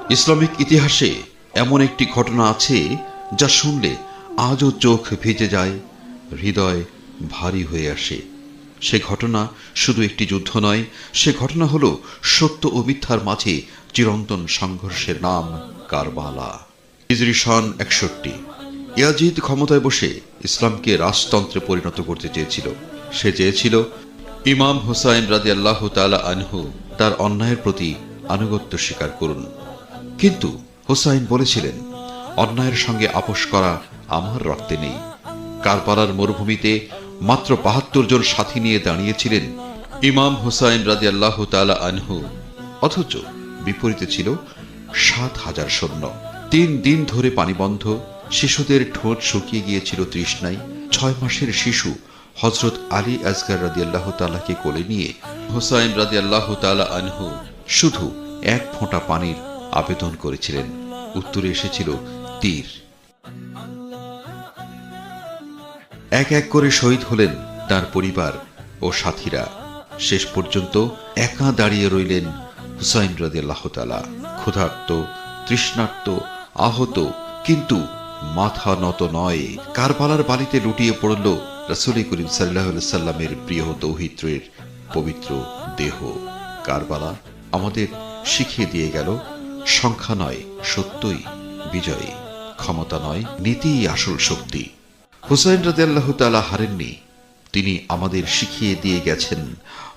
Islamic ইতিহাসে এমন একটি ঘটনা আছে যা শুনলে আজও চোখ ভিজে যায়, হৃদয় ভারী হয়ে আসে। সে ঘটনা শুধু একটি যুদ্ধ নয়, সে ঘটনা হলো সত্য ও মিথ্যার মাঝে চিরন্তন সংঘর্ষের নাম কারবালা। হিজরি সন 61। ইয়াজিদ ক্ষমতায় বসে ইসলামকে রাজতন্ত্রে পরিণত করতে চেয়েছিল। সে চেয়েছিল ইমাম হুসাইন রাদিয়াল্লাহু তাআলা আনহু তার অন্যায়ের প্রতি আনুগত্য স্বীকার করুন। কিন্তু হুসাইন বলেছিলেন, অন্যায়ের সঙ্গে আপোষ করা আমার রক্তে নেই। কারবালার মরুভূমিতে মাত্র ৭২ জন সাথী নিয়ে দাঁড়িয়েছিলেন ইমাম হুসাইন রাদিয়াল্লাহু তাআলা আনহু, অথচ বিপরীতে ছিল ৭,০০০ সৈন্য। ৩ দিন ধরে পানি বন্ধ, শিশুদের ঠোঁট শুকিয়ে গিয়েছিল তৃষ্ণায়। ৬ মাসের শিশু হযরত আলী আসগর রাদিয়াল্লাহু তাআলাকে কোলে নিয়ে হুসাইন রাদিয়াল্লাহু তাআলা আনহু শুধু এক ফোঁটা পানির আবেদন করেছিলেন। উত্তরে এসেছিল তীর। এক এক করে শহীদ হলেন তার পরিবার ও সাথীরা। শেষ পর্যন্ত একা দাঁড়িয়ে রইলেন হুসাইন রাদিয়াল্লাহু তাআলা, ক্ষুধার্ত, তৃষ্ণার্ত, আহত, কিন্তু মাথা নত নয়। কারবালার বালিতে লুটিয়ে পড়ল রাসূল করিম সাল্লাল্লাহু আলাইহি সাল্লামের প্রিয় তৌহিদের পবিত্র দেহ। কারবালা আমাদের শিখিয়ে দিয়ে গেল, সংখ্যা নয় সত্যই বিজয়ী, ক্ষমতা নয় নীতিই আসল শক্তি। হুসাইন রাদিয়াল্লাহু তাআলা হারেননি, তিনি আমাদের শিখিয়ে দিয়ে গেছেন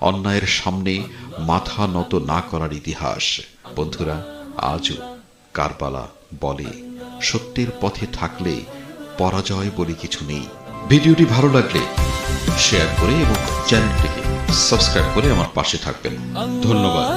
অন্যায়ের সামনে মাথা নত না করার ইতিহাস। বন্ধুরা, আজও কারবালা বলে, সত্যের পথে থাকলে পরাজয় বলে কিছু নেই। ভিডিওটি ভালো লাগলে শেয়ার করে এবং চ্যানেলটিকে সাবস্ক্রাইব করে আমার পাশে থাকবেন। ধন্যবাদ।